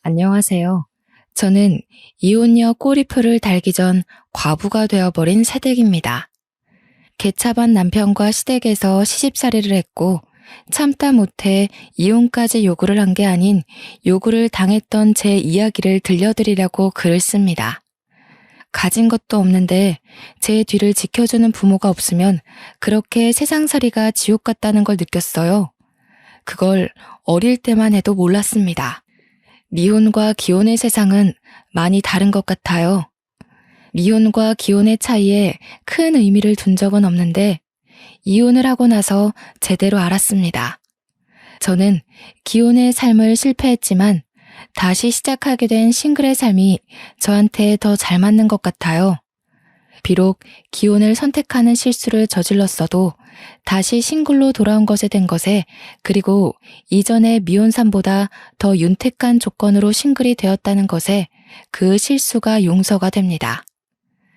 안녕하세요. 저는 이혼녀 꼬리표를 달기 전 과부가 되어버린 새댁입니다. 개차반 남편과 시댁에서 시집살이를 했고 참다 못해 이혼까지 요구를 한 게 아닌 요구를 당했던 제 이야기를 들려드리려고 글을 씁니다. 가진 것도 없는데 제 뒤를 지켜주는 부모가 없으면 그렇게 세상살이가 지옥 같다는 걸 느꼈어요. 그걸 어릴 때만 해도 몰랐습니다. 미혼과 기혼의 세상은 많이 다른 것 같아요. 미혼과 기혼의 차이에 큰 의미를 둔 적은 없는데 이혼을 하고 나서 제대로 알았습니다. 저는 기혼의 삶을 실패했지만 다시 시작하게 된 싱글의 삶이 저한테 더 잘 맞는 것 같아요. 비록 기혼을 선택하는 실수를 저질렀어도 다시 싱글로 돌아온 것에 된 것에, 그리고 이전의 미혼 삶보다 더 윤택한 조건으로 싱글이 되었다는 것에 그 실수가 용서가 됩니다.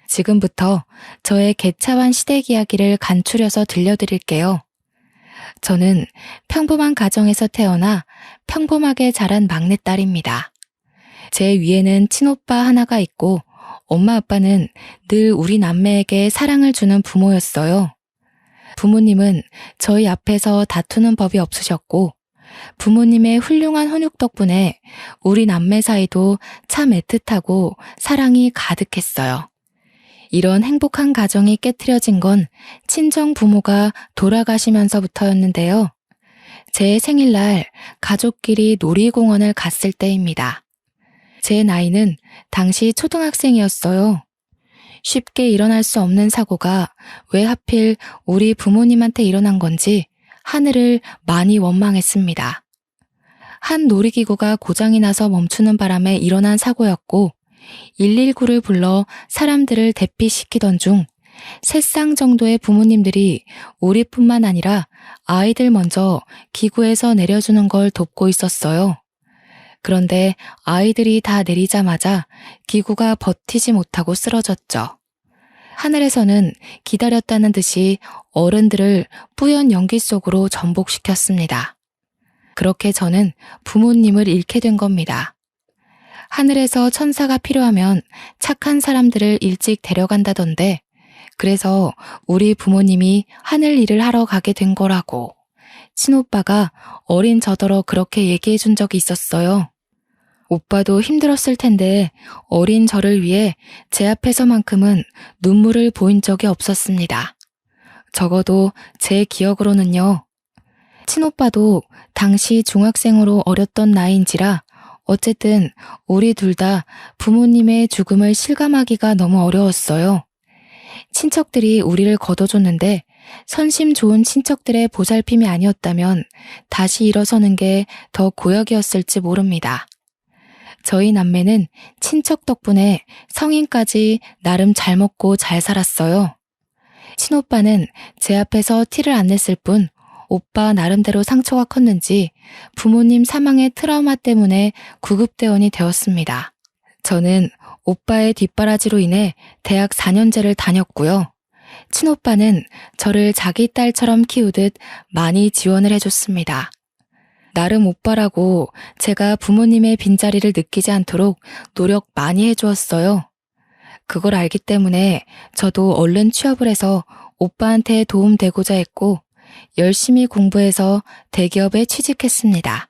지금부터 저의 개차반 시댁 이야기를 간추려서 들려드릴게요. 저는 평범한 가정에서 태어나 평범하게 자란 막내딸입니다. 제 위에는 친오빠 하나가 있고 엄마 아빠는 늘 우리 남매에게 사랑을 주는 부모였어요. 부모님은 저희 앞에서 다투는 법이 없으셨고 부모님의 훌륭한 훈육 덕분에 우리 남매 사이도 참 애틋하고 사랑이 가득했어요. 이런 행복한 가정이 깨트려진 건 친정 부모가 돌아가시면서부터였는데요. 제 생일날 가족끼리 놀이공원을 갔을 때입니다. 제 나이는 당시 초등학생이었어요. 쉽게 일어날 수 없는 사고가 왜 하필 우리 부모님한테 일어난 건지 하늘을 많이 원망했습니다. 한 놀이기구가 고장이 나서 멈추는 바람에 일어난 사고였고 119를 불러 사람들을 대피시키던 중 3쌍 정도의 부모님들이 우리뿐만 아니라 아이들 먼저 기구에서 내려주는 걸 돕고 있었어요. 그런데 아이들이 다 내리자마자 기구가 버티지 못하고 쓰러졌죠. 하늘에서는 기다렸다는 듯이 어른들을 뿌연 연기 속으로 전복시켰습니다. 그렇게 저는 부모님을 잃게 된 겁니다. 하늘에서 천사가 필요하면 착한 사람들을 일찍 데려간다던데, 그래서 우리 부모님이 하늘 일을 하러 가게 된 거라고 친오빠가 어린 저더러 그렇게 얘기해 준 적이 있었어요. 오빠도 힘들었을 텐데 어린 저를 위해 제 앞에서만큼은 눈물을 보인 적이 없었습니다. 적어도 제 기억으로는요. 친오빠도 당시 중학생으로 어렸던 나이인지라 어쨌든 우리 둘 다 부모님의 죽음을 실감하기가 너무 어려웠어요. 친척들이 우리를 거둬줬는데 선심 좋은 친척들의 보살핌이 아니었다면 다시 일어서는 게 더 고역이었을지 모릅니다. 저희 남매는 친척 덕분에 성인까지 나름 잘 먹고 잘 살았어요. 친오빠는 제 앞에서 티를 안 냈을 뿐 오빠 나름대로 상처가 컸는지 부모님 사망의 트라우마 때문에 구급대원이 되었습니다. 저는 오빠의 뒷바라지로 인해 대학 4년제를 다녔고요. 친오빠는 저를 자기 딸처럼 키우듯 많이 지원을 해줬습니다. 나름 오빠라고 제가 부모님의 빈자리를 느끼지 않도록 노력 많이 해주었어요. 그걸 알기 때문에 저도 얼른 취업을 해서 오빠한테 도움되고자 했고 열심히 공부해서 대기업에 취직했습니다.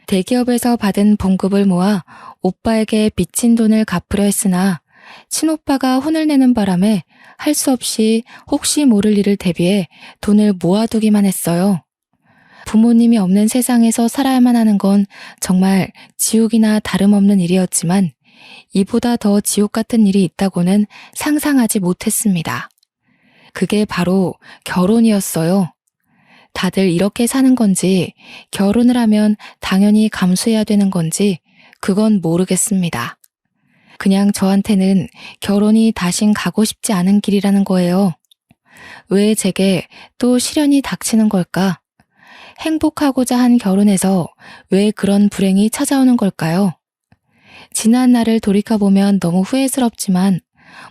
대기업에서 받은 봉급을 모아 오빠에게 빚진 돈을 갚으려 했으나 친오빠가 혼을 내는 바람에 할 수 없이 혹시 모를 일을 대비해 돈을 모아두기만 했어요. 부모님이 없는 세상에서 살아야만 하는 건 정말 지옥이나 다름없는 일이었지만 이보다 더 지옥 같은 일이 있다고는 상상하지 못했습니다. 그게 바로 결혼이었어요. 다들 이렇게 사는 건지 결혼을 하면 당연히 감수해야 되는 건지 그건 모르겠습니다. 그냥 저한테는 결혼이 다신 가고 싶지 않은 길이라는 거예요. 왜 제게 또 시련이 닥치는 걸까? 행복하고자 한 결혼에서 왜 그런 불행이 찾아오는 걸까요? 지난 날을 돌이켜보면 너무 후회스럽지만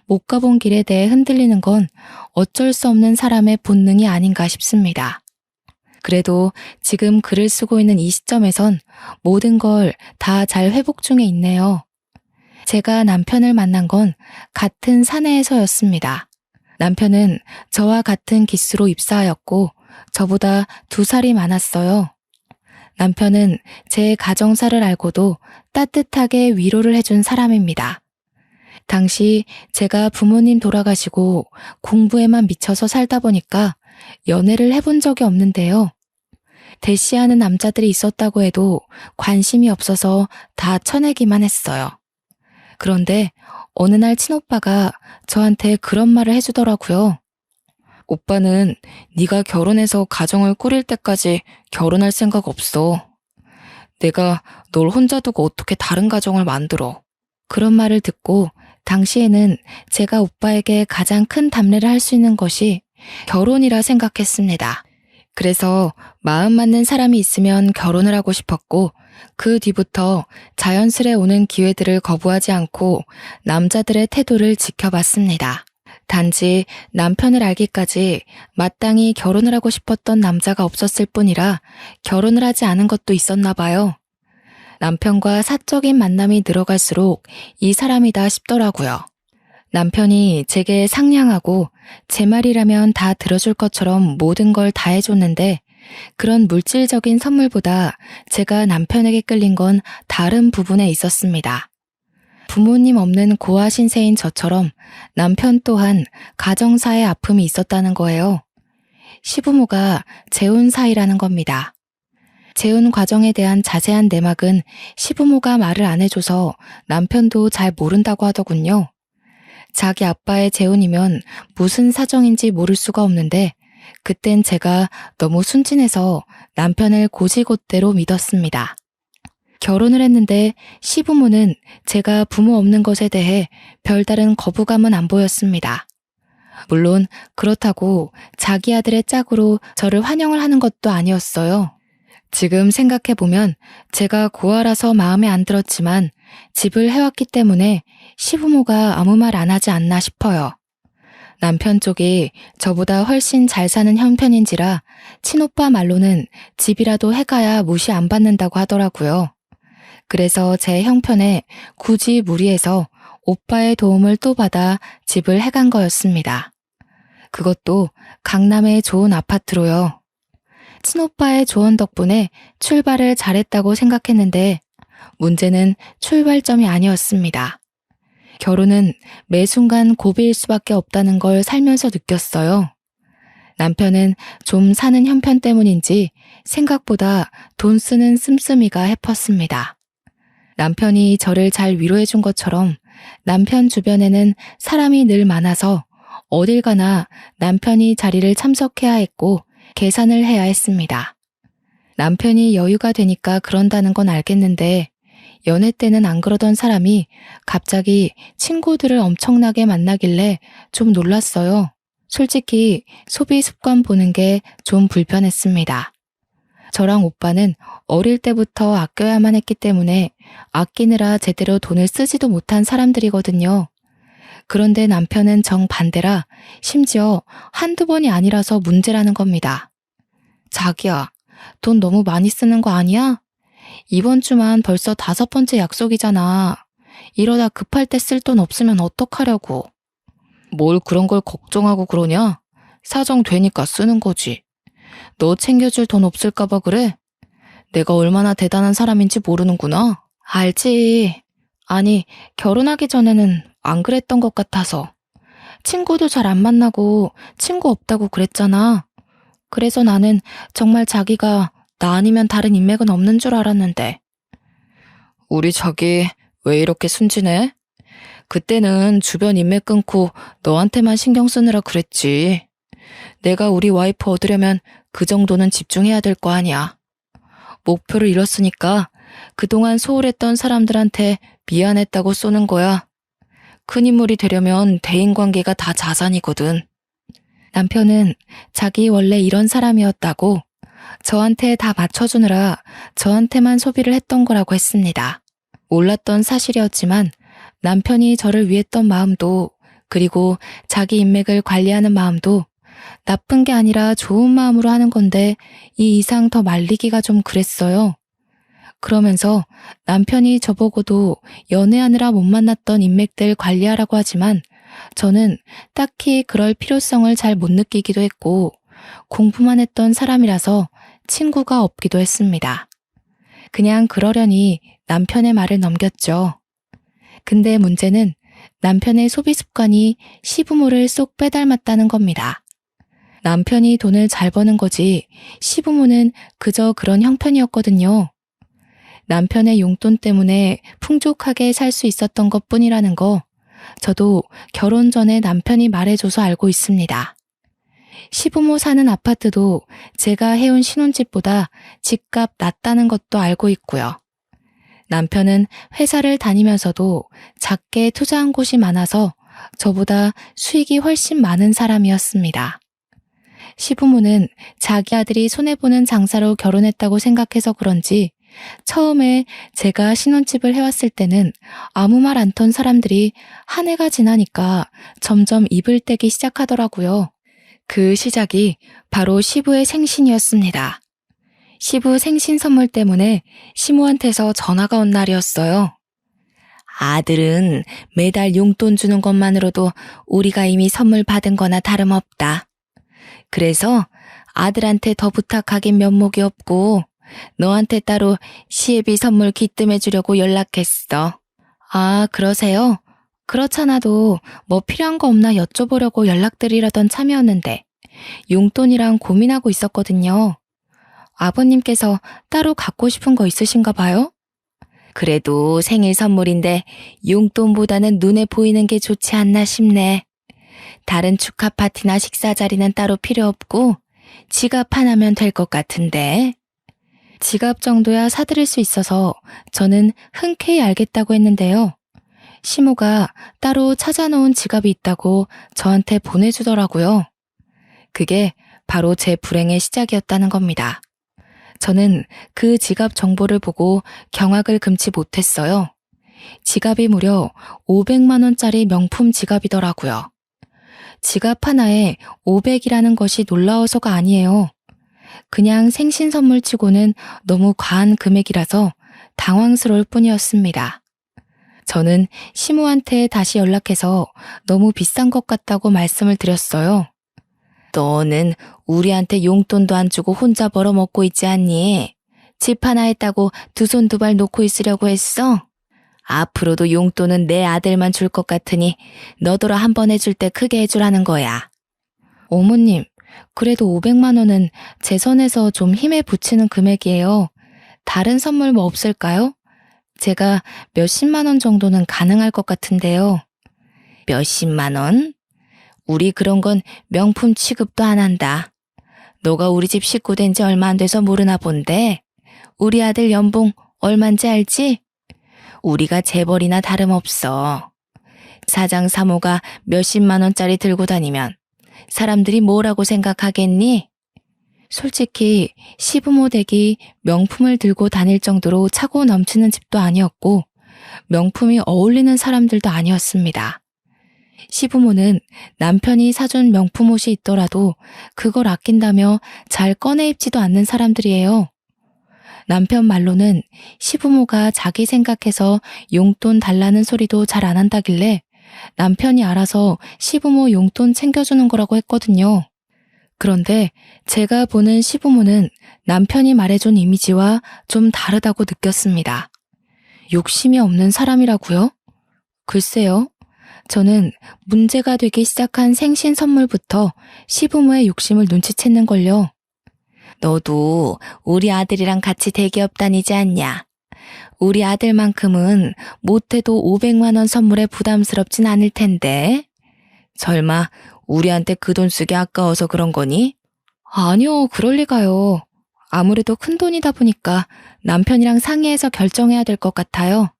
못 가본 길에 대해 흔들리는 건 어쩔 수 없는 사람의 본능이 아닌가 싶습니다. 그래도 지금 글을 쓰고 있는 이 시점에선 모든 걸 다 잘 회복 중에 있네요. 제가 남편을 만난 건 같은 사내에서였습니다. 남편은 저와 같은 기수로 입사하였고 저보다 2살이 많았어요. 남편은 제 가정사를 알고도 따뜻하게 위로를 해준 사람입니다. 당시 제가 부모님 돌아가시고 공부에만 미쳐서 살다 보니까 연애를 해본 적이 없는데요. 대시하는 남자들이 있었다고 해도 관심이 없어서 다 쳐내기만 했어요. 그런데 어느 날 친오빠가 저한테 그런 말을 해주더라고요. 오빠는 네가 결혼해서 가정을 꾸릴 때까지 결혼할 생각 없어. 내가 널 혼자 두고 어떻게 다른 가정을 만들어. 그런 말을 듣고 당시에는 제가 오빠에게 가장 큰 담례를 할 수 있는 것이 결혼이라 생각했습니다. 그래서 마음 맞는 사람이 있으면 결혼을 하고 싶었고 그 뒤부터 자연스레 오는 기회들을 거부하지 않고 남자들의 태도를 지켜봤습니다. 단지 남편을 알기까지 마땅히 결혼을 하고 싶었던 남자가 없었을 뿐이라 결혼을 하지 않은 것도 있었나 봐요. 남편과 사적인 만남이 늘어갈수록 이 사람이다 싶더라고요. 남편이 제게 상냥하고 제 말이라면 다 들어줄 것처럼 모든 걸 다 해줬는데 그런 물질적인 선물보다 제가 남편에게 끌린 건 다른 부분에 있었습니다. 부모님 없는 고아 신세인 저처럼 남편 또한 가정사의 아픔이 있었다는 거예요. 시부모가 재혼 사이라는 겁니다. 재혼 과정에 대한 자세한 내막은 시부모가 말을 안 해줘서 남편도 잘 모른다고 하더군요. 자기 아빠의 재혼이면 무슨 사정인지 모를 수가 없는데 그땐 제가 너무 순진해서 남편을 고지곳대로 믿었습니다. 결혼을 했는데 시부모는 제가 부모 없는 것에 대해 별다른 거부감은 안 보였습니다. 물론 그렇다고 자기 아들의 짝으로 저를 환영을 하는 것도 아니었어요. 지금 생각해보면 제가 고아라서 마음에 안 들었지만 집을 해왔기 때문에 시부모가 아무 말 안 하지 않나 싶어요. 남편 쪽이 저보다 훨씬 잘 사는 형편인지라 친오빠 말로는 집이라도 해가야 무시 안 받는다고 하더라고요. 그래서 제 형편에 굳이 무리해서 오빠의 도움을 또 받아 집을 해간 거였습니다. 그것도 강남의 좋은 아파트로요. 친오빠의 조언 덕분에 출발을 잘했다고 생각했는데 문제는 출발점이 아니었습니다. 결혼은 매 순간 고비일 수밖에 없다는 걸 살면서 느꼈어요. 남편은 좀 사는 형편 때문인지 생각보다 돈 쓰는 씀씀이가 해펐습니다. 남편이 저를 잘 위로해준 것처럼 남편 주변에는 사람이 늘 많아서 어딜 가나 남편이 자리를 참석해야 했고 계산을 해야 했습니다. 남편이 여유가 되니까 그런다는 건 알겠는데 연애 때는 안 그러던 사람이 갑자기 친구들을 엄청나게 만나길래 좀 놀랐어요. 솔직히 소비 습관 보는 게 좀 불편했습니다. 저랑 오빠는 어릴 때부터 아껴야만 했기 때문에 아끼느라 제대로 돈을 쓰지도 못한 사람들이거든요. 그런데 남편은 정반대라 심지어 한두 번이 아니라서 문제라는 겁니다. 자기야, 돈 너무 많이 쓰는 거 아니야? 이번 주만 벌써 5번째 약속이잖아. 이러다 급할 때 쓸 돈 없으면 어떡하려고. 뭘 그런 걸 걱정하고 그러냐? 사정 되니까 쓰는 거지. 너 챙겨줄 돈 없을까 봐 그래? 내가 얼마나 대단한 사람인지 모르는구나. 알지. 아니, 결혼하기 전에는 안 그랬던 것 같아서. 친구도 잘 안 만나고 친구 없다고 그랬잖아. 그래서 나는 정말 자기가 나 아니면 다른 인맥은 없는 줄 알았는데. 우리 자기 왜 이렇게 순진해? 그때는 주변 인맥 끊고 너한테만 신경 쓰느라 그랬지. 내가 우리 와이프 얻으려면 그 정도는 집중해야 될 거 아니야. 목표를 잃었으니까 그동안 소홀했던 사람들한테 미안했다고 쏘는 거야. 큰 인물이 되려면 대인관계가 다 자산이거든. 남편은 자기 원래 이런 사람이었다고 저한테 다 맞춰주느라 저한테만 소비를 했던 거라고 했습니다. 몰랐던 사실이었지만 남편이 저를 위했던 마음도 그리고 자기 인맥을 관리하는 마음도 나쁜 게 아니라 좋은 마음으로 하는 건데 이 이상 더 말리기가 좀 그랬어요. 그러면서 남편이 저보고도 연애하느라 못 만났던 인맥들 관리하라고 하지만 저는 딱히 그럴 필요성을 잘 못 느끼기도 했고 공부만 했던 사람이라서 친구가 없기도 했습니다. 그냥 그러려니 남편의 말을 넘겼죠. 근데 문제는 남편의 소비 습관이 시부모를 쏙 빼닮았다는 겁니다. 남편이 돈을 잘 버는 거지 시부모는 그저 그런 형편이었거든요. 남편의 용돈 때문에 풍족하게 살 수 있었던 것뿐이라는 거 저도 결혼 전에 남편이 말해줘서 알고 있습니다. 시부모 사는 아파트도 제가 해온 신혼집보다 집값 낮다는 것도 알고 있고요. 남편은 회사를 다니면서도 작게 투자한 곳이 많아서 저보다 수익이 훨씬 많은 사람이었습니다. 시부모는 자기 아들이 손해보는 장사로 결혼했다고 생각해서 그런지 처음에 제가 신혼집을 해왔을 때는 아무 말 않던 사람들이 한 해가 지나니까 점점 입을 떼기 시작하더라고요. 그 시작이 바로 시부의 생신이었습니다. 시부 생신 선물 때문에 시모한테서 전화가 온 날이었어요. 아들은 매달 용돈 주는 것만으로도 우리가 이미 선물 받은 거나 다름없다. 그래서 아들한테 더 부탁하긴 면목이 없고 너한테 따로 시애비 선물 기뜸해 주려고 연락했어. 아, 그러세요? 그렇잖아도 뭐 필요한 거 없나 여쭤보려고 연락드리려던 참이었는데 용돈이랑 고민하고 있었거든요. 아버님께서 따로 갖고 싶은 거 있으신가 봐요? 그래도 생일 선물인데 용돈보다는 눈에 보이는 게 좋지 않나 싶네. 다른 축하 파티나 식사 자리는 따로 필요 없고 지갑 하나면 될 것 같은데. 지갑 정도야 사드릴 수 있어서 저는 흔쾌히 알겠다고 했는데요. 시모가 따로 찾아놓은 지갑이 있다고 저한테 보내주더라고요. 그게 바로 제 불행의 시작이었다는 겁니다. 저는 그 지갑 정보를 보고 경악을 금치 못했어요. 지갑이 무려 500만 원짜리 명품 지갑이더라고요. 지갑 하나에 500이라는 것이 놀라워서가 아니에요. 그냥 생신 선물 치고는 너무 과한 금액이라서 당황스러울 뿐이었습니다. 저는 시모한테 다시 연락해서 너무 비싼 것 같다고 말씀을 드렸어요. 너는 우리한테 용돈도 안 주고 혼자 벌어먹고 있지 않니? 집 하나 했다고 두 손 두 발 놓고 있으려고 했어? 앞으로도 용돈은 내 아들만 줄 것 같으니 너더러 한 번 해줄 때 크게 해주라는 거야. 어머님, 그래도 500만 원은 제 선에서 좀 힘에 부치는 금액이에요. 다른 선물 뭐 없을까요? 제가 몇십만 원 정도는 가능할 것 같은데요. 몇십만 원? 우리 그런 건 명품 취급도 안 한다. 너가 우리 집 식구 된 지 얼마 안 돼서 모르나 본데 우리 아들 연봉 얼만지 알지? 우리가 재벌이나 다름없어. 사장 사모가 몇십만 원짜리 들고 다니면 사람들이 뭐라고 생각하겠니? 솔직히 시부모 댁이 명품을 들고 다닐 정도로 차고 넘치는 집도 아니었고 명품이 어울리는 사람들도 아니었습니다. 시부모는 남편이 사준 명품 옷이 있더라도 그걸 아낀다며 잘 꺼내 입지도 않는 사람들이에요. 남편 말로는 시부모가 자기 생각해서 용돈 달라는 소리도 잘 안 한다길래 남편이 알아서 시부모 용돈 챙겨주는 거라고 했거든요. 그런데 제가 보는 시부모는 남편이 말해준 이미지와 좀 다르다고 느꼈습니다. 욕심이 없는 사람이라고요? 글쎄요. 저는 문제가 되기 시작한 생신 선물부터 시부모의 욕심을 눈치챘는걸요. 너도 우리 아들이랑 같이 대기업 다니지 않냐? 우리 아들만큼은 못해도 500만 원 선물에 부담스럽진 않을 텐데. 설마 우리한테 그 돈 쓰기 아까워서 그런 거니? 아니요, 그럴 리가요. 아무래도 큰 돈이다 보니까 남편이랑 상의해서 결정해야 될 것 같아요.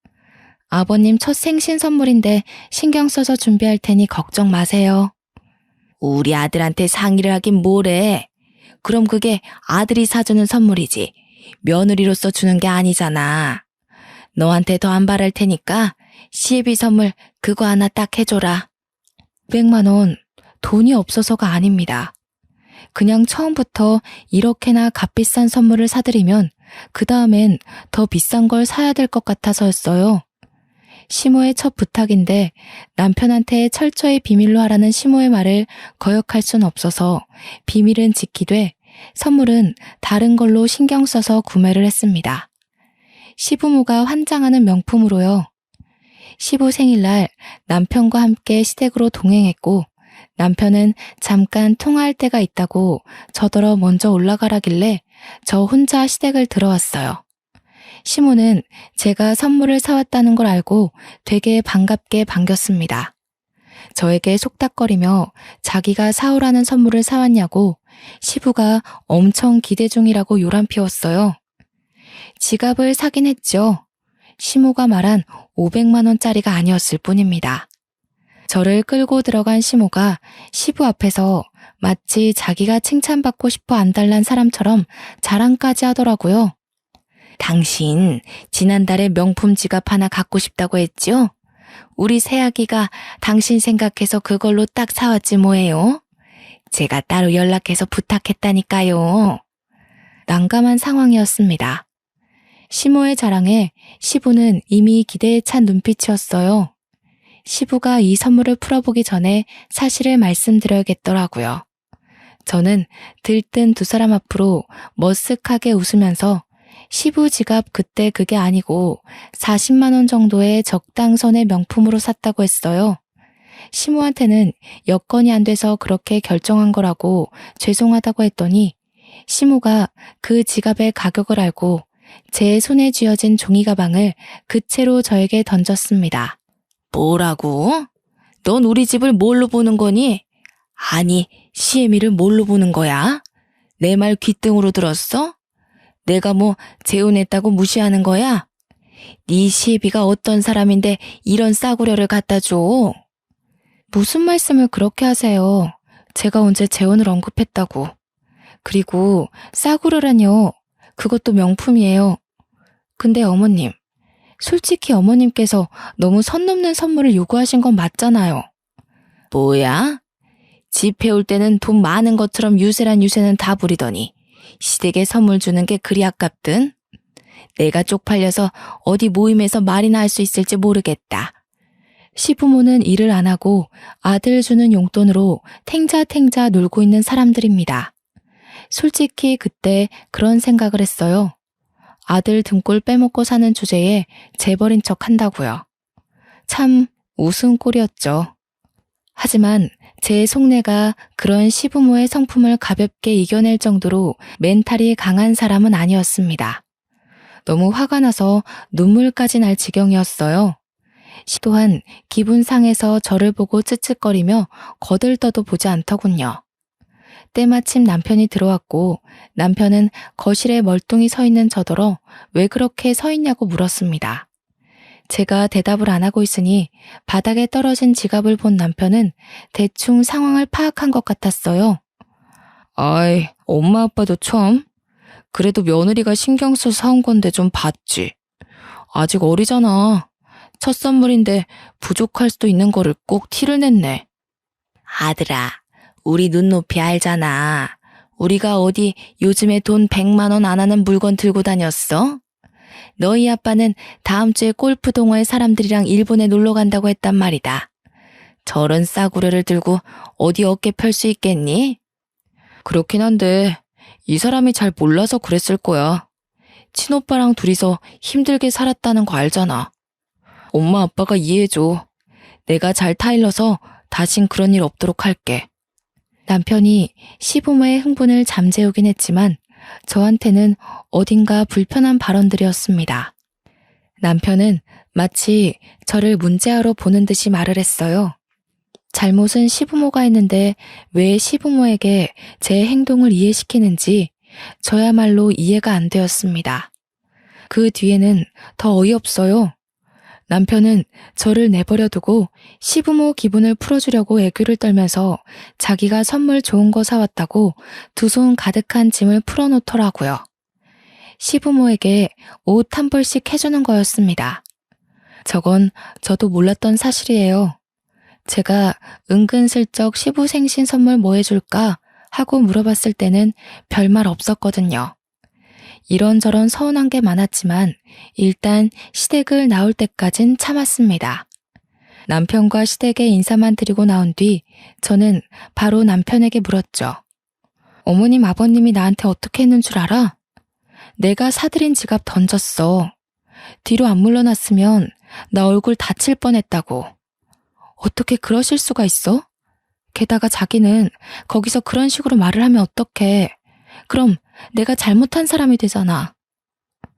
아버님 첫 생신 선물인데 신경 써서 준비할 테니 걱정 마세요. 우리 아들한테 상의를 하긴 뭐래. 그럼 그게 아들이 사주는 선물이지 며느리로서 주는 게 아니잖아. 너한테 더 안 바랄 테니까 시애비 선물 그거 하나 딱 해줘라. 500만 원, 돈이 없어서가 아닙니다. 그냥 처음부터 이렇게나 값비싼 선물을 사드리면 그 다음엔 더 비싼 걸 사야 될 것 같아서였어요. 시모의 첫 부탁인데 남편한테 철저히 비밀로 하라는 시모의 말을 거역할 순 없어서 비밀은 지키되 선물은 다른 걸로 신경 써서 구매를 했습니다. 시부모가 환장하는 명품으로요. 시부 생일날 남편과 함께 시댁으로 동행했고 남편은 잠깐 통화할 때가 있다고 저더러 먼저 올라가라길래 저 혼자 시댁을 들어왔어요. 시모는 제가 선물을 사왔다는 걸 알고 되게 반갑게 반겼습니다. 저에게 속닥거리며 자기가 사오라는 선물을 사왔냐고 시부가 엄청 기대 중이라고 요란 피웠어요. 지갑을 사긴 했죠. 시모가 말한 500만 원짜리가 아니었을 뿐입니다. 저를 끌고 들어간 시모가 시부 앞에서 마치 자기가 칭찬받고 싶어 안달난 사람처럼 자랑까지 하더라고요. 당신 지난달에 명품 지갑 하나 갖고 싶다고 했죠? 우리 새아기가 당신 생각해서 그걸로 딱 사왔지 뭐예요? 제가 따로 연락해서 부탁했다니까요. 난감한 상황이었습니다. 시모의 자랑에 시부는 이미 기대에 찬 눈빛이었어요. 시부가 이 선물을 풀어보기 전에 사실을 말씀드려야겠더라고요. 저는 들뜬 두 사람 앞으로 머쓱하게 웃으면서 시부 지갑 그때 그게 아니고 40만 원 정도의 적당선의 명품으로 샀다고 했어요. 시모한테는 여건이 안 돼서 그렇게 결정한 거라고 죄송하다고 했더니 시모가 그 지갑의 가격을 알고 제 손에 쥐어진 종이 가방을 그 채로 저에게 던졌습니다. 뭐라고? 넌 우리 집을 뭘로 보는 거니? 아니, 시애미를 뭘로 보는 거야? 내 말 귓등으로 들었어? 내가 뭐 재혼했다고 무시하는 거야? 네 시애비가 어떤 사람인데 이런 싸구려를 갖다 줘? 무슨 말씀을 그렇게 하세요? 제가 언제 재혼을 언급했다고. 그리고 싸구려라뇨. 그것도 명품이에요. 근데 어머님, 솔직히 어머님께서 너무 선 넘는 선물을 요구하신 건 맞잖아요. 뭐야? 집 해올 때는 돈 많은 것처럼 유세란 유세는 다 부리더니 시댁에 선물 주는 게 그리 아깝든? 내가 쪽팔려서 어디 모임에서 말이나 할 수 있을지 모르겠다. 시부모는 일을 안 하고 아들 주는 용돈으로 탱자탱자 놀고 있는 사람들입니다. 솔직히 그때 그런 생각을 했어요. 아들 등골 빼먹고 사는 주제에 재벌인 척 한다고요. 참 우스운 꼴이었죠. 하지만 제 속내가 그런 시부모의 성품을 가볍게 이겨낼 정도로 멘탈이 강한 사람은 아니었습니다. 너무 화가 나서 눈물까지 날 지경이었어요. 시 또한 기분 상해서 저를 보고 쯧쯧거리며 거들떠도 보지 않더군요. 때마침 남편이 들어왔고 남편은 거실에 멀뚱히 서 있는 저더러 왜 그렇게 서 있냐고 물었습니다. 제가 대답을 안 하고 있으니 바닥에 떨어진 지갑을 본 남편은 대충 상황을 파악한 것 같았어요. 아이, 엄마 아빠도 처음? 그래도 며느리가 신경 써서 사온 건데 좀 봤지. 아직 어리잖아. 첫 선물인데 부족할 수도 있는 거를 꼭 티를 냈네. 아들아, 우리 눈높이 알잖아. 우리가 어디 요즘에 돈 100만 원 안 하는 물건 들고 다녔어? 너희 아빠는 다음 주에 골프 동호회 사람들이랑 일본에 놀러 간다고 했단 말이다. 저런 싸구려를 들고 어디 어깨 펼 수 있겠니? 그렇긴 한데 이 사람이 잘 몰라서 그랬을 거야. 친오빠랑 둘이서 힘들게 살았다는 거 알잖아. 엄마 아빠가 이해해줘. 내가 잘 타일러서 다신 그런 일 없도록 할게. 남편이 시부모의 흥분을 잠재우긴 했지만 저한테는 어딘가 불편한 발언들이었습니다. 남편은 마치 저를 문제아로 보는 듯이 말을 했어요. 잘못은 시부모가 했는데 왜 시부모에게 제 행동을 이해시키는지 저야말로 이해가 안 되었습니다. 그 뒤에는 더 어이없어요. 남편은 저를 내버려 두고 시부모 기분을 풀어주려고 애교를 떨면서 자기가 선물 좋은 거 사왔다고 두 손 가득한 짐을 풀어놓더라고요. 시부모에게 옷 한 벌씩 해주는 거였습니다. 저건 저도 몰랐던 사실이에요. 제가 은근슬쩍 시부 생신 선물 뭐 해줄까 하고 물어봤을 때는 별말 없었거든요. 이런저런 서운한 게 많았지만 일단 시댁을 나올 때까진 참았습니다. 남편과 시댁에 인사만 드리고 나온 뒤 저는 바로 남편에게 물었죠. 어머님, 아버님이 나한테 어떻게 했는 줄 알아? 내가 사들인 지갑 던졌어. 뒤로 안 물러났으면 나 얼굴 다칠 뻔했다고. 어떻게 그러실 수가 있어? 게다가 자기는 거기서 그런 식으로 말을 하면 어떡해. 그럼 내가 잘못한 사람이 되잖아.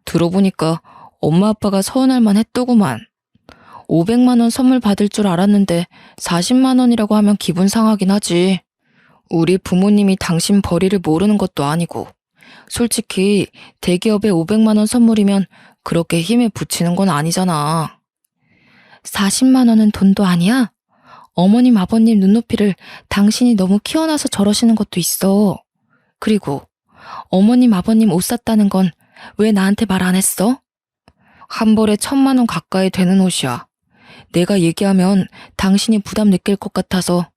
들어보니까 엄마 아빠가 서운할 만했더구만. 500만 원 선물 받을 줄 알았는데 40만 원이라고 하면 기분 상하긴 하지. 우리 부모님이 당신 벌이를 모르는 것도 아니고 솔직히 대기업에 500만 원 선물이면 그렇게 힘에 부치는 건 아니잖아. 40만 원은 돈도 아니야? 어머님, 아버님 눈높이를 당신이 너무 키워놔서 저러시는 것도 있어. 그리고 어머님, 아버님 옷 샀다는 건 왜 나한테 말 안 했어? 한 벌에 1,000만 원 가까이 되는 옷이야. 내가 얘기하면 당신이 부담 느낄 것 같아서.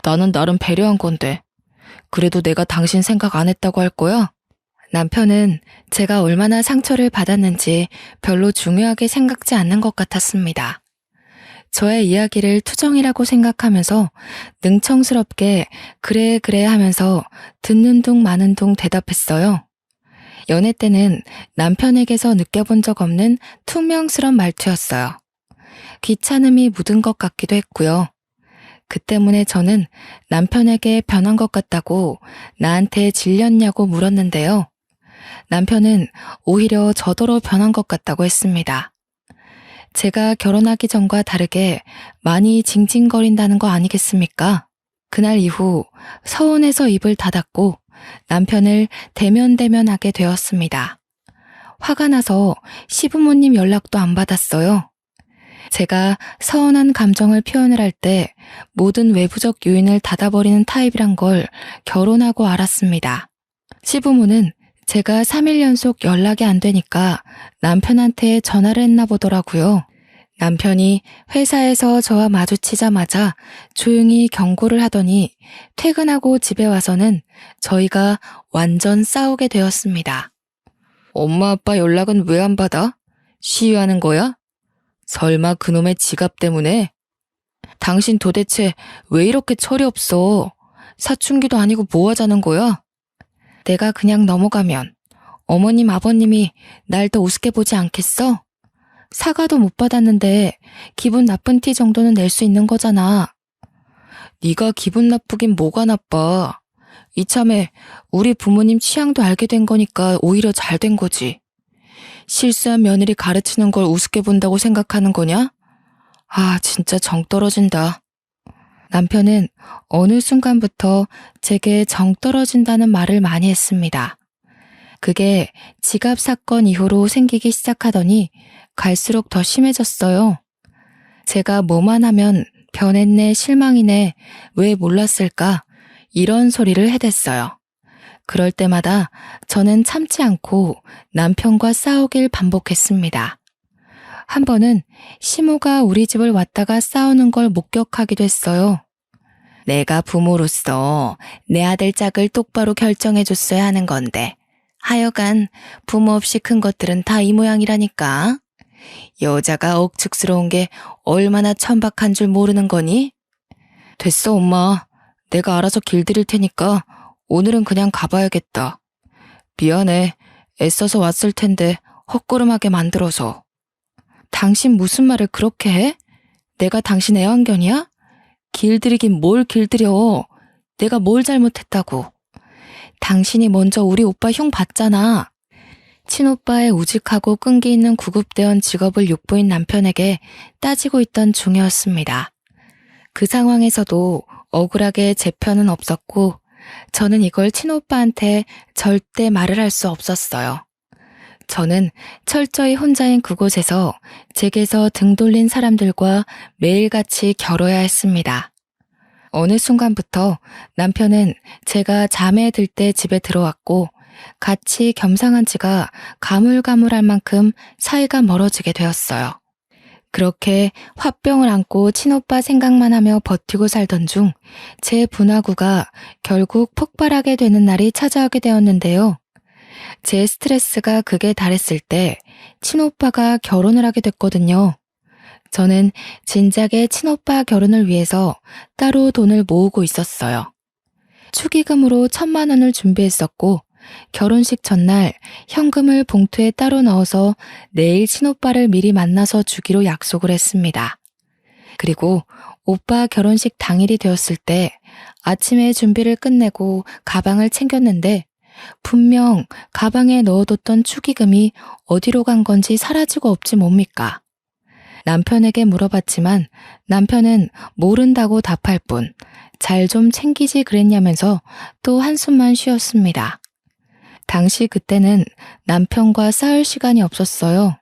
나는 나름 배려한 건데. 그래도 내가 당신 생각 안 했다고 할 거야? 남편은 제가 얼마나 상처를 받았는지 별로 중요하게 생각지 않는 것 같았습니다. 저의 이야기를 투정이라고 생각하면서 능청스럽게 그래 그래 하면서 듣는 둥 마는 둥 대답했어요. 연애 때는 남편에게서 느껴본 적 없는 퉁명스런 말투였어요. 귀찮음이 묻은 것 같기도 했고요. 그 때문에 저는 남편에게 변한 것 같다고 나한테 질렸냐고 물었는데요. 남편은 오히려 저더러 변한 것 같다고 했습니다. 제가 결혼하기 전과 다르게 많이 징징거린다는 거 아니겠습니까? 그날 이후 서운해서 입을 닫았고 남편을 대면대면하게 되었습니다. 화가 나서 시부모님 연락도 안 받았어요. 제가 서운한 감정을 표현을 할 때 모든 외부적 요인을 닫아버리는 타입이란 걸 결혼하고 알았습니다. 시부모는 제가 3일 연속 연락이 안 되니까 남편한테 전화를 했나 보더라고요. 남편이 회사에서 저와 마주치자마자 조용히 경고를 하더니 퇴근하고 집에 와서는 저희가 완전 싸우게 되었습니다. 엄마 아빠 연락은 왜 안 받아? 시위하는 거야? 설마 그놈의 지갑 때문에? 당신 도대체 왜 이렇게 철이 없어? 사춘기도 아니고 뭐 하자는 거야? 내가 그냥 넘어가면 어머님, 아버님이 날 더 우습게 보지 않겠어? 사과도 못 받았는데 기분 나쁜 티 정도는 낼 수 있는 거잖아. 네가 기분 나쁘긴 뭐가 나빠. 이참에 우리 부모님 취향도 알게 된 거니까 오히려 잘 된 거지. 실수한 며느리 가르치는 걸 우습게 본다고 생각하는 거냐? 아, 진짜 정 떨어진다. 남편은 어느 순간부터 제게 정 떨어진다는 말을 많이 했습니다. 그게 지갑 사건 이후로 생기기 시작하더니 갈수록 더 심해졌어요. 제가 뭐만 하면 변했네, 실망이네, 왜 몰랐을까? 이런 소리를 해댔어요. 그럴 때마다 저는 참지 않고 남편과 싸우길 반복했습니다. 한 번은 시모가 우리 집을 왔다가 싸우는 걸 목격하기도 했어요. 내가 부모로서 내 아들 짝을 똑바로 결정해줬어야 하는 건데 하여간 부모 없이 큰 것들은 다 이 모양이라니까. 여자가 억측스러운 게 얼마나 천박한 줄 모르는 거니? 됐어, 엄마. 내가 알아서 길들일 테니까 오늘은 그냥 가봐야겠다. 미안해. 애써서 왔을 텐데 헛걸음하게 만들어서. 당신 무슨 말을 그렇게 해? 내가 당신 애완견이야? 길들이긴 뭘 길들여. 내가 뭘 잘못했다고. 당신이 먼저 우리 오빠 흉 봤잖아. 친오빠의 우직하고 끈기 있는 구급대원 직업을 욕보인 남편에게 따지고 있던 중이었습니다. 그 상황에서도 억울하게 제 편은 없었고 저는 이걸 친오빠한테 절대 말을 할 수 없었어요. 저는 철저히 혼자인 그곳에서 제게서 등 돌린 사람들과 매일같이 겨뤄야 했습니다. 어느 순간부터 남편은 제가 잠에 들 때 집에 들어왔고 같이 겸상한 지가 가물가물할 만큼 사이가 멀어지게 되었어요. 그렇게 화병을 안고 친오빠 생각만 하며 버티고 살던 중 제 분화구가 결국 폭발하게 되는 날이 찾아오게 되었는데요. 제 스트레스가 극에 달했을 때 친오빠가 결혼을 하게 됐거든요. 저는 진작에 친오빠 결혼을 위해서 따로 돈을 모으고 있었어요. 축의금으로 1,000만 원을 준비했었고 결혼식 전날 현금을 봉투에 따로 넣어서 내일 친오빠를 미리 만나서 주기로 약속을 했습니다. 그리고 오빠 결혼식 당일이 되었을 때 아침에 준비를 끝내고 가방을 챙겼는데 분명 가방에 넣어뒀던 축의금이 어디로 간 건지 사라지고 없지 뭡니까? 남편에게 물어봤지만 남편은 모른다고 답할 뿐 잘 좀 챙기지 그랬냐면서 또 한숨만 쉬었습니다. 당시 그때는 남편과 싸울 시간이 없었어요.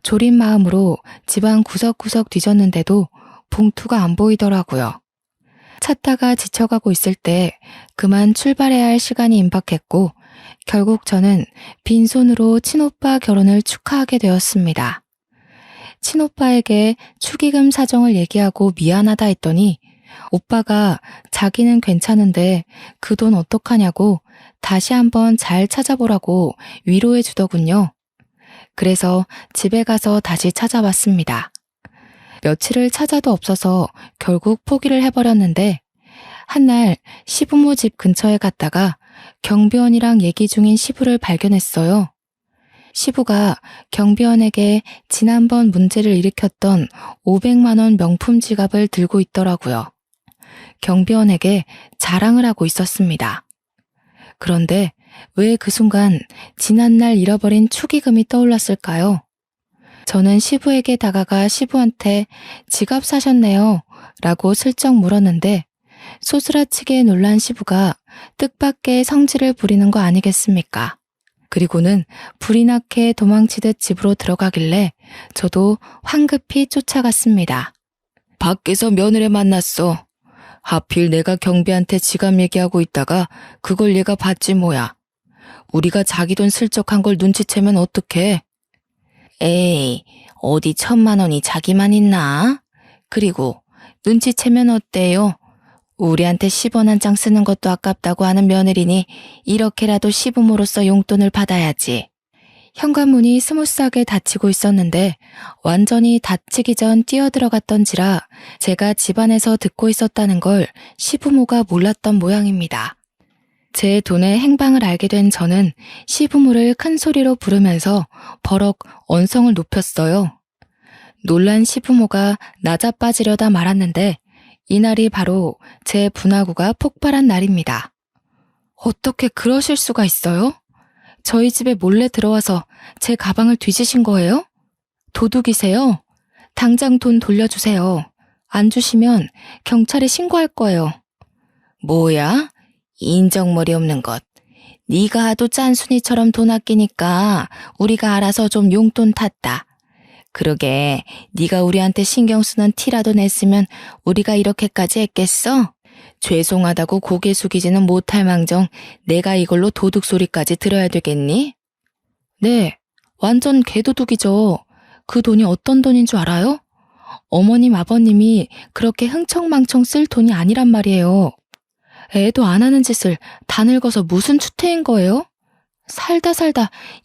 졸인 마음으로 집안 구석구석 뒤졌는데도 봉투가 안 보이더라고요. 찾다가 지쳐가고 있을 때 그만 출발해야 할 시간이 임박했고 결국 저는 빈손으로 친오빠 결혼을 축하하게 되었습니다. 친오빠에게 축의금 사정을 얘기하고 미안하다 했더니 오빠가 자기는 괜찮은데 그 돈 어떡하냐고 다시 한번 잘 찾아보라고 위로해 주더군요. 그래서 집에 가서 다시 찾아봤습니다. 며칠을 찾아도 없어서 결국 포기를 해버렸는데 한날 시부모 집 근처에 갔다가 경비원이랑 얘기 중인 시부를 발견했어요. 시부가 경비원에게 지난번 문제를 일으켰던 500만 원 명품 지갑을 들고 있더라고요. 경비원에게 자랑을 하고 있었습니다. 그런데 왜 그 순간 지난날 잃어버린 축의금이 떠올랐을까요? 저는 시부에게 다가가 시부한테 지갑 사셨네요 라고 슬쩍 물었는데 소스라치게 놀란 시부가 뜻밖의 성질을 부리는 거 아니겠습니까? 그리고는 불이 나게 도망치듯 집으로 들어가길래 저도 황급히 쫓아갔습니다. 밖에서 며느리 만났어. 하필 내가 경비한테 지갑 얘기하고 있다가 그걸 얘가 봤지 뭐야. 우리가 자기 돈 슬쩍 한 걸 눈치채면 어떡해? 에이, 어디 1,000만 원이 자기만 있나? 그리고 눈치채면 어때요? 우리한테 10원 한 장 쓰는 것도 아깝다고 하는 며느리니 이렇게라도 시부모로서 용돈을 받아야지. 현관문이 스무스하게 닫히고 있었는데 완전히 닫히기 전 뛰어들어갔던지라 제가 집안에서 듣고 있었다는 걸 시부모가 몰랐던 모양입니다. 제 돈의 행방을 알게 된 저는 시부모를 큰 소리로 부르면서 버럭 언성을 높였어요. 놀란 시부모가 낮아빠지려다 말았는데 이날이 바로 제 분화구가 폭발한 날입니다. 어떻게 그러실 수가 있어요? 저희 집에 몰래 들어와서 제 가방을 뒤지신 거예요? 도둑이세요? 당장 돈 돌려주세요. 안 주시면 경찰에 신고할 거예요. 뭐야? 인정머리 없는 것. 네가 하도 짠순이처럼 돈 아끼니까 우리가 알아서 좀 용돈 탔다. 그러게 네가 우리한테 신경 쓰는 티라도 냈으면 우리가 이렇게까지 했겠어? 죄송하다고 고개 숙이지는 못할 망정 내가 이걸로 도둑 소리까지 들어야 되겠니? 네, 완전 개도둑이죠. 그 돈이 어떤 돈인 줄 알아요? 어머님 아버님이 그렇게 흥청망청 쓸 돈이 아니란 말이에요. 애도 안 하는 짓을 다 늙어서 무슨 추태인 거예요? 살다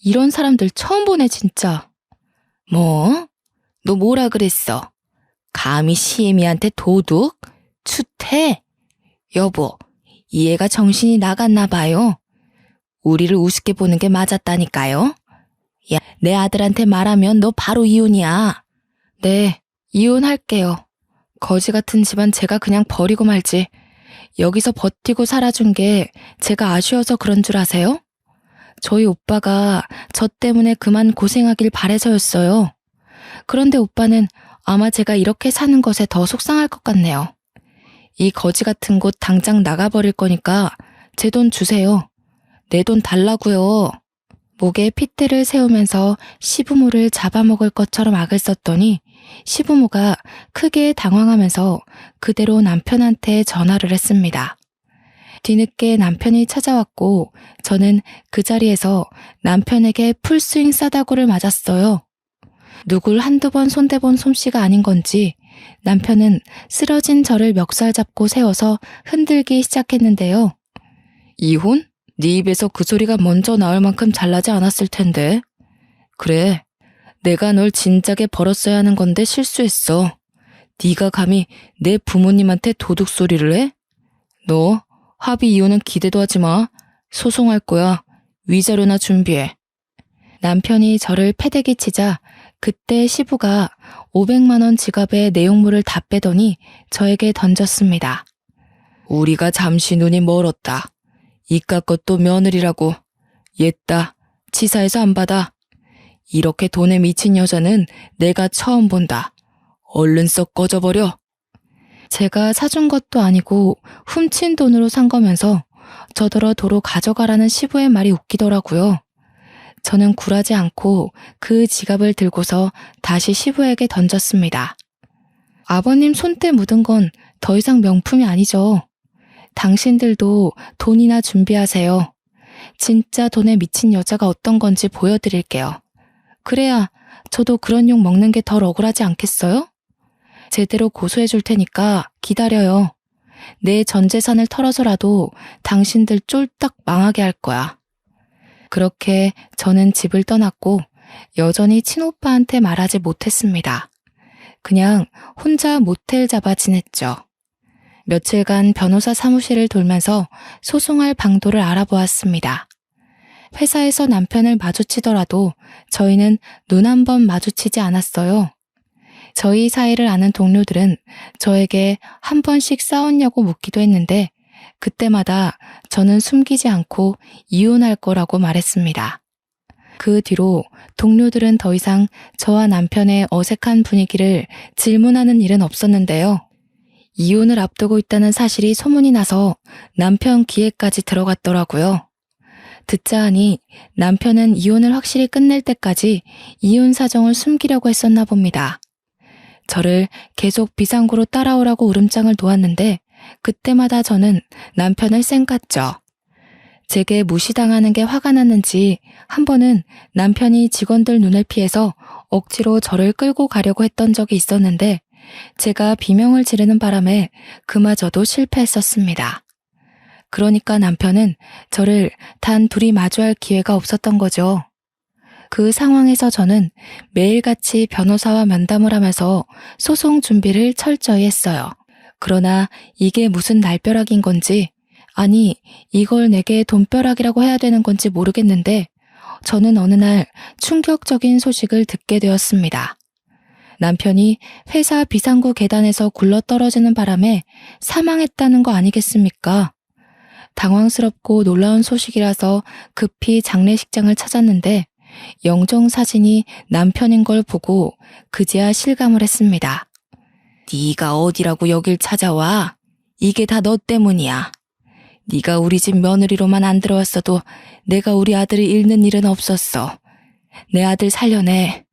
이런 사람들 처음 보네 진짜. 뭐? 너 뭐라 그랬어? 감히 시애미한테 도둑? 추태? 여보, 이 애가 정신이 나갔나 봐요. 우리를 우습게 보는 게 맞았다니까요. 야, 내 아들한테 말하면 너 바로 이혼이야. 네, 이혼할게요. 거지 같은 집안 제가 그냥 버리고 말지. 여기서 버티고 살아준 게 제가 아쉬워서 그런 줄 아세요? 저희 오빠가 저 때문에 그만 고생하길 바래서였어요. 그런데 오빠는 아마 제가 이렇게 사는 것에 더 속상할 것 같네요. 이 거지 같은 곳 당장 나가버릴 거니까 제 돈 주세요. 내 돈 달라고요. 목에 핏대를 세우면서 시부모를 잡아먹을 것처럼 악을 썼더니 시부모가 크게 당황하면서 그대로 남편한테 전화를 했습니다. 뒤늦게 남편이 찾아왔고 저는 그 자리에서 남편에게 풀스윙 싸다구를 맞았어요. 누굴 한두 번 손대본 솜씨가 아닌 건지 남편은 쓰러진 저를 멱살 잡고 세워서 흔들기 시작했는데요. 이혼? 네 입에서 그 소리가 먼저 나올 만큼 잘나지 않았을 텐데. 그래, 내가 널 진작에 벌었어야 하는 건데 실수했어. 네가 감히 내 부모님한테 도둑소리를 해? 너 합의 이혼은 기대도 하지 마. 소송할 거야. 위자료나 준비해. 남편이 저를 패대기 치자 그때 시부가 500만 원 지갑에 내용물을 다 빼더니 저에게 던졌습니다. 우리가 잠시 눈이 멀었다. 이깟 것도 며느리라고. 옛다. 치사해서 안 받아. 이렇게 돈에 미친 여자는 내가 처음 본다. 얼른 썩 꺼져버려. 제가 사준 것도 아니고 훔친 돈으로 산 거면서 저더러 도로 가져가라는 시부의 말이 웃기더라고요. 저는 굴하지 않고 그 지갑을 들고서 다시 시부에게 던졌습니다. 아버님 손때 묻은 건 더 이상 명품이 아니죠. 당신들도 돈이나 준비하세요. 진짜 돈에 미친 여자가 어떤 건지 보여드릴게요. 그래야 저도 그런 욕 먹는 게 덜 억울하지 않겠어요? 제대로 고소해 줄 테니까 기다려요. 내 전 재산을 털어서라도 당신들 쫄딱 망하게 할 거야. 그렇게 저는 집을 떠났고 여전히 친오빠한테 말하지 못했습니다. 그냥 혼자 모텔 잡아 지냈죠. 며칠간 변호사 사무실을 돌면서 소송할 방도를 알아보았습니다. 회사에서 남편을 마주치더라도 저희는 눈 한 번 마주치지 않았어요. 저희 사이를 아는 동료들은 저에게 한 번씩 싸웠냐고 묻기도 했는데 그때마다 저는 숨기지 않고 이혼할 거라고 말했습니다. 그 뒤로 동료들은 더 이상 저와 남편의 어색한 분위기를 질문하는 일은 없었는데요. 이혼을 앞두고 있다는 사실이 소문이 나서 남편 귀에까지 들어갔더라고요. 듣자 하니 남편은 이혼을 확실히 끝낼 때까지 이혼 사정을 숨기려고 했었나 봅니다. 저를 계속 비상구로 따라오라고 울음장을 놓았는데 그때마다 저는 남편을 쌩깠죠. 제게 무시당하는 게 화가 났는지 한 번은 남편이 직원들 눈을 피해서 억지로 저를 끌고 가려고 했던 적이 있었는데 제가 비명을 지르는 바람에 그마저도 실패했었습니다. 그러니까 남편은 저를 단 둘이 마주할 기회가 없었던 거죠. 그 상황에서 저는 매일같이 변호사와 면담을 하면서 소송 준비를 철저히 했어요. 그러나 이게 무슨 날벼락인 건지, 아니 이걸 내게 돈벼락이라고 해야 되는 건지 모르겠는데 저는 어느 날 충격적인 소식을 듣게 되었습니다. 남편이 회사 비상구 계단에서 굴러떨어지는 바람에 사망했다는 거 아니겠습니까? 당황스럽고 놀라운 소식이라서 급히 장례식장을 찾았는데 영정사진이 남편인 걸 보고 그제야 실감을 했습니다. 네가 어디라고 여길 찾아와? 이게 다 너 때문이야. 네가 우리 집 며느리로만 안 들어왔어도 내가 우리 아들을 잃는 일은 없었어. 내 아들 살려내.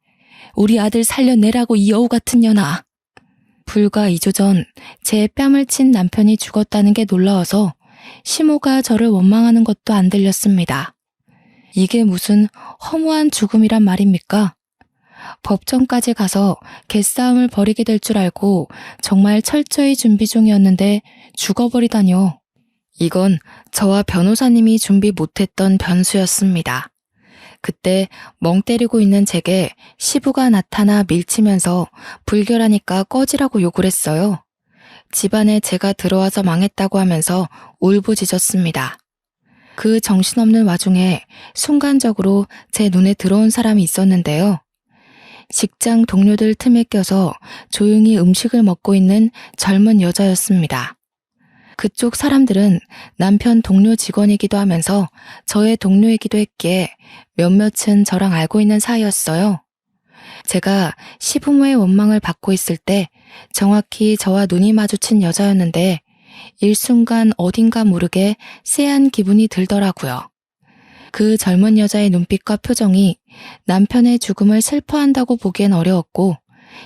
우리 아들 살려내라고 이 여우 같은 년아. 불과 2주 전 제 뺨을 친 남편이 죽었다는 게 놀라워서 시모가 저를 원망하는 것도 안 들렸습니다. 이게 무슨 허무한 죽음이란 말입니까? 법정까지 가서 개싸움을 벌이게 될 줄 알고 정말 철저히 준비 중이었는데 죽어버리다뇨. 이건 저와 변호사님이 준비 못했던 변수였습니다. 그때 멍 때리고 있는 제게 시부가 나타나 밀치면서 불결하니까 꺼지라고 욕을 했어요. 집안에 제가 들어와서 망했다고 하면서 울부짖었습니다. 그 정신없는 와중에 순간적으로 제 눈에 들어온 사람이 있었는데요. 직장 동료들 틈에 껴서 조용히 음식을 먹고 있는 젊은 여자였습니다. 그쪽 사람들은 남편 동료 직원이기도 하면서 저의 동료이기도 했기에 몇몇은 저랑 알고 있는 사이였어요. 제가 시부모의 원망을 받고 있을 때 정확히 저와 눈이 마주친 여자였는데 일순간 어딘가 모르게 쎄한 기분이 들더라고요. 그 젊은 여자의 눈빛과 표정이 남편의 죽음을 슬퍼한다고 보기엔 어려웠고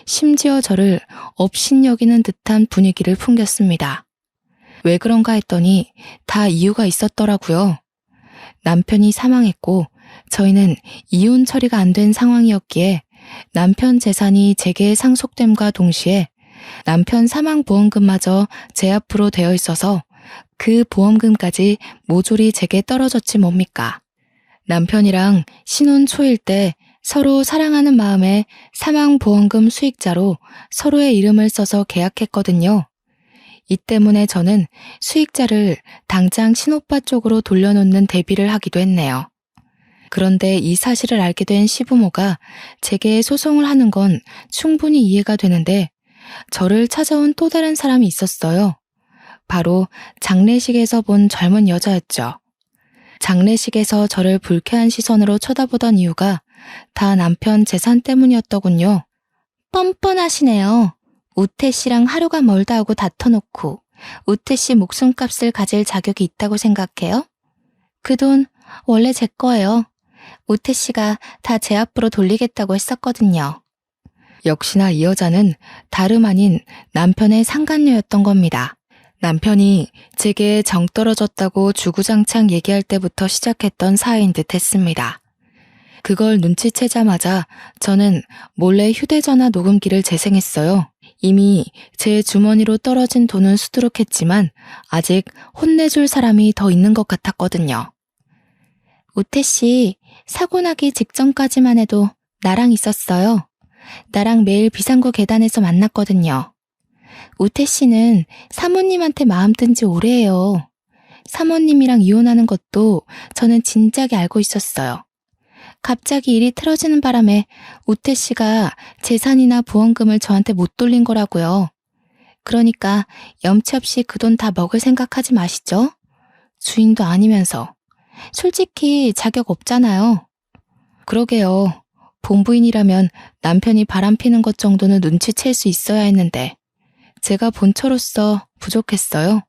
심지어 저를 업신여기는 듯한 분위기를 풍겼습니다. 왜 그런가 했더니 다 이유가 있었더라고요. 남편이 사망했고 저희는 이혼 처리가 안 된 상황이었기에 남편 재산이 제게 상속됨과 동시에 남편 사망보험금마저 제 앞으로 되어 있어서 그 보험금까지 모조리 제게 떨어졌지 뭡니까. 남편이랑 신혼 초일 때 서로 사랑하는 마음에 사망보험금 수익자로 서로의 이름을 써서 계약했거든요. 이 때문에 저는 수익자를 당장 친오빠 쪽으로 돌려놓는 대비를 하기도 했네요. 그런데 이 사실을 알게 된 시부모가 제게 소송을 하는 건 충분히 이해가 되는데 저를 찾아온 또 다른 사람이 있었어요. 바로 장례식에서 본 젊은 여자였죠. 장례식에서 저를 불쾌한 시선으로 쳐다보던 이유가 다 남편 재산 때문이었더군요. 뻔뻔하시네요. 우태 씨랑 하루가 멀다 하고 다퉈놓고 우태 씨 목숨값을 가질 자격이 있다고 생각해요? 그 돈 원래 제 거예요. 우태 씨가 다 제 앞으로 돌리겠다고 했었거든요. 역시나 이 여자는 다름 아닌 남편의 상간녀였던 겁니다. 남편이 제게 정 떨어졌다고 주구장창 얘기할 때부터 시작했던 사이인 듯 했습니다. 그걸 눈치채자마자 저는 몰래 휴대전화 녹음기를 재생했어요. 이미 제 주머니로 떨어진 돈은 수두룩했지만 아직 혼내줄 사람이 더 있는 것 같았거든요. 우태 씨, 사고 나기 직전까지만 해도 나랑 있었어요. 나랑 매일 비상구 계단에서 만났거든요. 우태 씨는 사모님한테 마음 뜬 지 오래예요. 사모님이랑 이혼하는 것도 저는 진작에 알고 있었어요. 갑자기 일이 틀어지는 바람에 우태 씨가 재산이나 보험금을 저한테 못 돌린 거라고요. 그러니까 염치 없이 그 돈 다 먹을 생각하지 마시죠. 주인도 아니면서. 솔직히 자격 없잖아요. 그러게요. 본부인이라면 남편이 바람피는 것 정도는 눈치챌 수 있어야 했는데 제가 본처로서 부족했어요.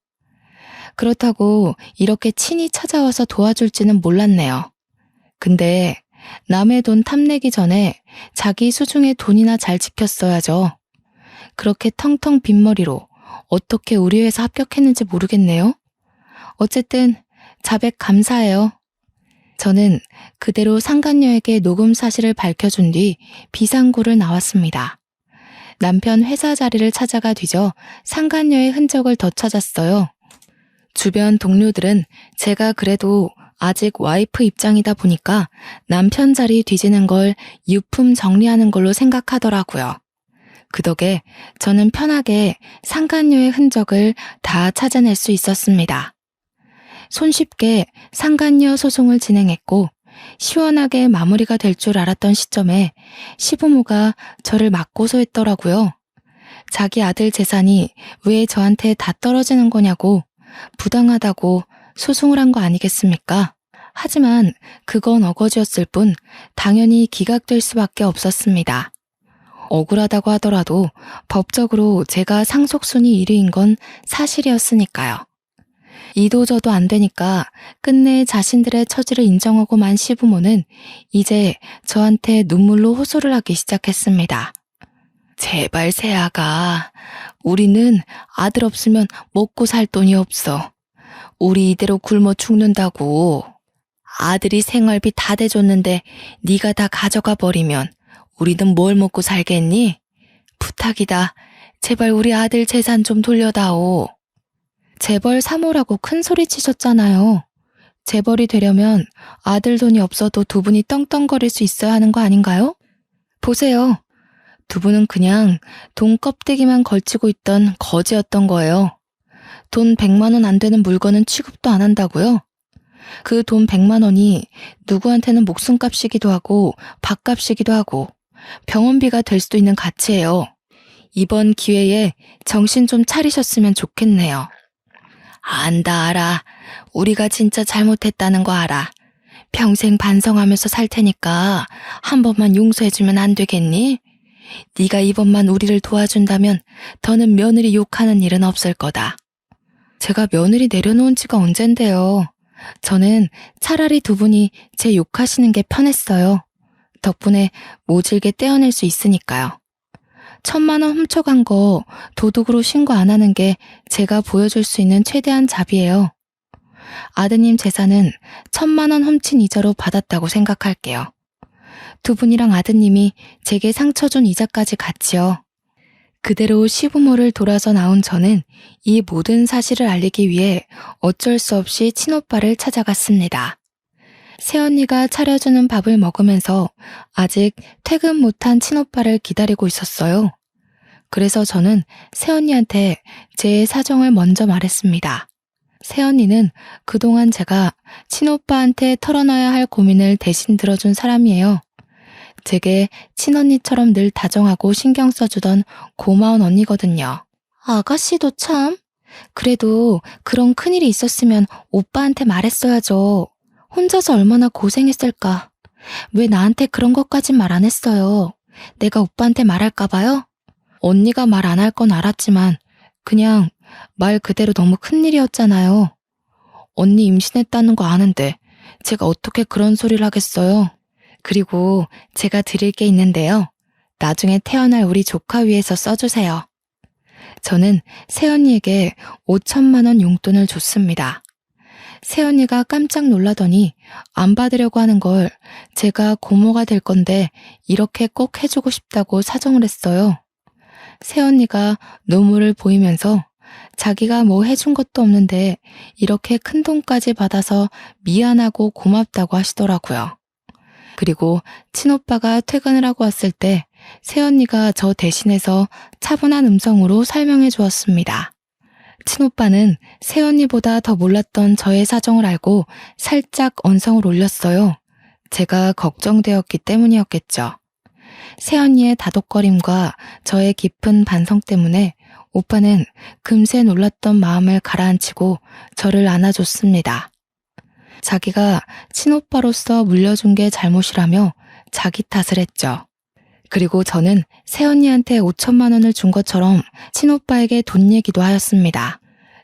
그렇다고 이렇게 친히 찾아와서 도와줄지는 몰랐네요. 근데 남의 돈 탐내기 전에 자기 수중에 돈이나 잘 지켰어야죠. 그렇게 텅텅 빈머리로 어떻게 우리 회사 합격했는지 모르겠네요. 어쨌든 자백 감사해요. 저는 그대로 상간녀에게 녹음 사실을 밝혀준 뒤 비상구를 나왔습니다. 남편 회사 자리를 찾아가 뒤져 상간녀의 흔적을 더 찾았어요. 주변 동료들은 제가 그래도 아직 와이프 입장이다 보니까 남편 자리 뒤지는 걸 유품 정리하는 걸로 생각하더라고요. 그 덕에 저는 편하게 상간녀의 흔적을 다 찾아낼 수 있었습니다. 손쉽게 상간녀 소송을 진행했고 시원하게 마무리가 될 줄 알았던 시점에 시부모가 저를 맞고소했더라고요. 자기 아들 재산이 왜 저한테 다 떨어지는 거냐고 부당하다고 소송을 한 거 아니겠습니까? 하지만 그건 어거지였을 뿐 당연히 기각될 수밖에 없었습니다. 억울하다고 하더라도 법적으로 제가 상속순위 1위인 건 사실이었으니까요. 이도저도 안 되니까 끝내 자신들의 처지를 인정하고 만 시부모는 이제 저한테 눈물로 호소를 하기 시작했습니다. 제발 새아가, 우리는 아들 없으면 먹고 살 돈이 없어. 우리 이대로 굶어 죽는다고. 아들이 생활비 다 대줬는데 네가 다 가져가 버리면 우리는 뭘 먹고 살겠니? 부탁이다. 제발 우리 아들 재산 좀 돌려다오. 재벌 3호라고 큰 소리 치셨잖아요. 재벌이 되려면 아들 돈이 없어도 두 분이 떵떵거릴 수 있어야 하는 거 아닌가요? 보세요. 두 분은 그냥 돈 껍데기만 걸치고 있던 거지였던 거예요. 돈 100만 원 안 되는 물건은 취급도 안 한다고요? 그 돈 100만 원이 누구한테는 목숨값이기도 하고 밥값이기도 하고 병원비가 될 수도 있는 가치예요. 이번 기회에 정신 좀 차리셨으면 좋겠네요. 안다 알아. 우리가 진짜 잘못했다는 거 알아. 평생 반성하면서 살 테니까 한 번만 용서해주면 안 되겠니? 네가 이번만 우리를 도와준다면 더는 며느리 욕하는 일은 없을 거다. 제가 며느리 내려놓은 지가 언젠데요. 저는 차라리 두 분이 제 욕하시는 게 편했어요. 덕분에 모질게 떼어낼 수 있으니까요. 1,000만 원 훔쳐간 거 도둑으로 신고 안 하는 게 제가 보여줄 수 있는 최대한 자비예요. 아드님 재산은 1,000만 원 훔친 이자로 받았다고 생각할게요. 두 분이랑 아드님이 제게 상처 준 이자까지 같이요. 그대로 시부모를 돌아서 나온 저는 이 모든 사실을 알리기 위해 어쩔 수 없이 친오빠를 찾아갔습니다. 새언니가 차려주는 밥을 먹으면서 아직 퇴근 못한 친오빠를 기다리고 있었어요. 그래서 저는 새언니한테 제 사정을 먼저 말했습니다. 새언니는 그동안 제가 친오빠한테 털어놔야 할 고민을 대신 들어준 사람이에요. 제게 친언니처럼 늘 다정하고 신경 써주던 고마운 언니거든요. 아가씨도 참. 그래도 그런 큰일이 있었으면 오빠한테 말했어야죠. 혼자서 얼마나 고생했을까. 왜 나한테 그런 것까진 말 안 했어요. 내가 오빠한테 말할까봐요? 언니가 말 안 할 건 알았지만 그냥 말 그대로 너무 큰일이었잖아요. 언니 임신했다는 거 아는데 제가 어떻게 그런 소리를 하겠어요. 그리고 제가 드릴 게 있는데요. 나중에 태어날 우리 조카 위해서 써주세요. 저는 새언니에게 5천만 원 용돈을 줬습니다. 새언니가 깜짝 놀라더니 안 받으려고 하는 걸 제가 고모가 될 건데 이렇게 꼭 해주고 싶다고 사정을 했어요. 새언니가 눈물을 보이면서 자기가 뭐 해준 것도 없는데 이렇게 큰 돈까지 받아서 미안하고 고맙다고 하시더라고요. 그리고 친오빠가 퇴근을 하고 왔을 때 새언니가 저 대신해서 차분한 음성으로 설명해 주었습니다. 친오빠는 새언니보다 더 몰랐던 저의 사정을 알고 살짝 언성을 올렸어요. 제가 걱정되었기 때문이었겠죠. 새언니의 다독거림과 저의 깊은 반성 때문에 오빠는 금세 놀랐던 마음을 가라앉히고 저를 안아줬습니다. 자기가 친오빠로서 물려준 게 잘못이라며 자기 탓을 했죠. 그리고 저는 새언니한테 5천만 원을 준 것처럼 친오빠에게 돈 얘기도 하였습니다.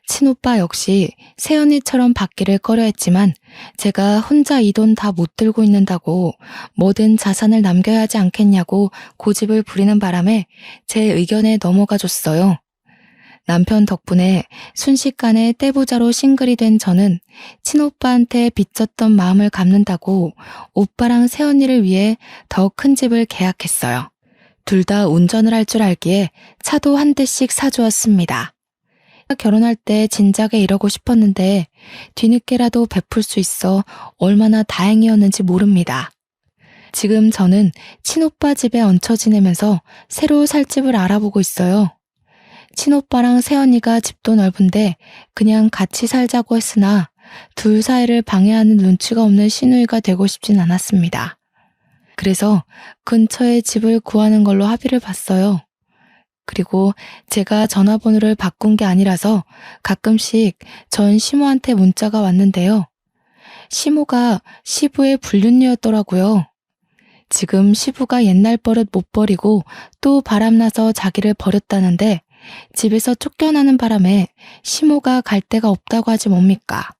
친오빠 역시 새언니처럼 받기를 꺼려했지만 제가 혼자 이 돈 다 못 들고 있는다고 뭐든 자산을 남겨야 하지 않겠냐고 고집을 부리는 바람에 제 의견에 넘어가 줬어요. 남편 덕분에 순식간에 떼부자로 싱글이 된 저는 친오빠한테 빚졌던 마음을 갚는다고 오빠랑 새언니를 위해 더 큰 집을 계약했어요. 둘 다 운전을 할 줄 알기에 차도 한 대씩 사주었습니다. 결혼할 때 진작에 이러고 싶었는데 뒤늦게라도 베풀 수 있어 얼마나 다행이었는지 모릅니다. 지금 저는 친오빠 집에 얹혀 지내면서 새로 살 집을 알아보고 있어요. 친오빠랑 새언니가 집도 넓은데 그냥 같이 살자고 했으나 둘 사이를 방해하는 눈치가 없는 시누이가 되고 싶진 않았습니다. 그래서 근처에 집을 구하는 걸로 합의를 봤어요. 그리고 제가 전화번호를 바꾼 게 아니라서 가끔씩 전 시모한테 문자가 왔는데요. 시모가 시부의 불륜녀였더라고요. 지금 시부가 옛날 버릇 못 버리고 또 바람나서 자기를 버렸다는데 집에서 쫓겨나는 바람에 시모가 갈 데가 없다고 하지 뭡니까.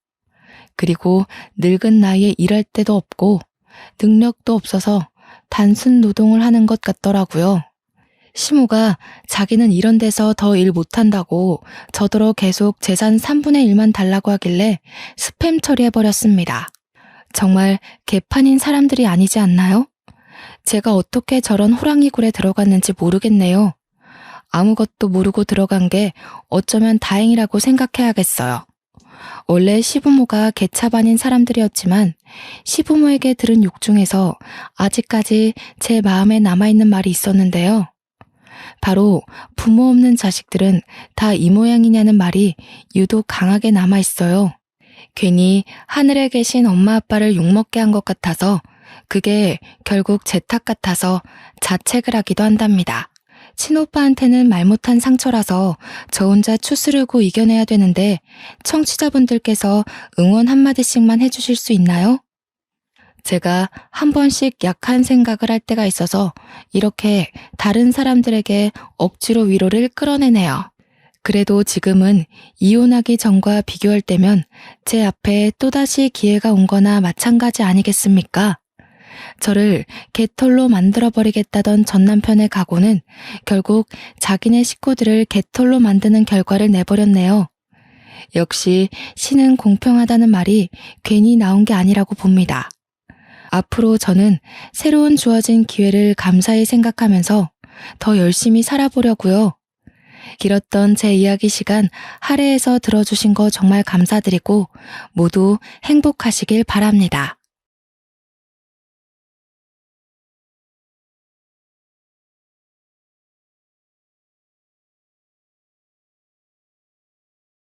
그리고 늙은 나이에 일할 데도 없고 능력도 없어서 단순 노동을 하는 것 같더라고요. 시모가 자기는 이런 데서 더 일 못한다고 저더러 계속 재산 3분의 1만 달라고 하길래 스팸 처리해버렸습니다. 정말 개판인 사람들이 아니지 않나요? 제가 어떻게 저런 호랑이 굴에 들어갔는지 모르겠네요. 아무것도 모르고 들어간 게 어쩌면 다행이라고 생각해야겠어요. 원래 시부모가 개차반인 사람들이었지만 시부모에게 들은 욕 중에서 아직까지 제 마음에 남아있는 말이 있었는데요. 바로 부모 없는 자식들은 다 이 모양이냐는 말이 유독 강하게 남아있어요. 괜히 하늘에 계신 엄마 아빠를 욕먹게 한 것 같아서 그게 결국 제 탓 같아서 자책을 하기도 한답니다. 친오빠한테는 말 못한 상처라서 저 혼자 추스르고 이겨내야 되는데 청취자분들께서 응원 한마디씩만 해주실 수 있나요? 제가 한 번씩 약한 생각을 할 때가 있어서 이렇게 다른 사람들에게 억지로 위로를 끌어내네요. 그래도 지금은 이혼하기 전과 비교할 때면 제 앞에 또다시 기회가 온 거나 마찬가지 아니겠습니까? 저를 개털로 만들어버리겠다던 전 남편의 각오는 결국 자기네 식구들을 개털로 만드는 결과를 내버렸네요. 역시 신은 공평하다는 말이 괜히 나온 게 아니라고 봅니다. 앞으로 저는 새로운 주어진 기회를 감사히 생각하면서 더 열심히 살아보려고요. 길었던 제 이야기 시간 할애해서 들어주신 거 정말 감사드리고 모두 행복하시길 바랍니다.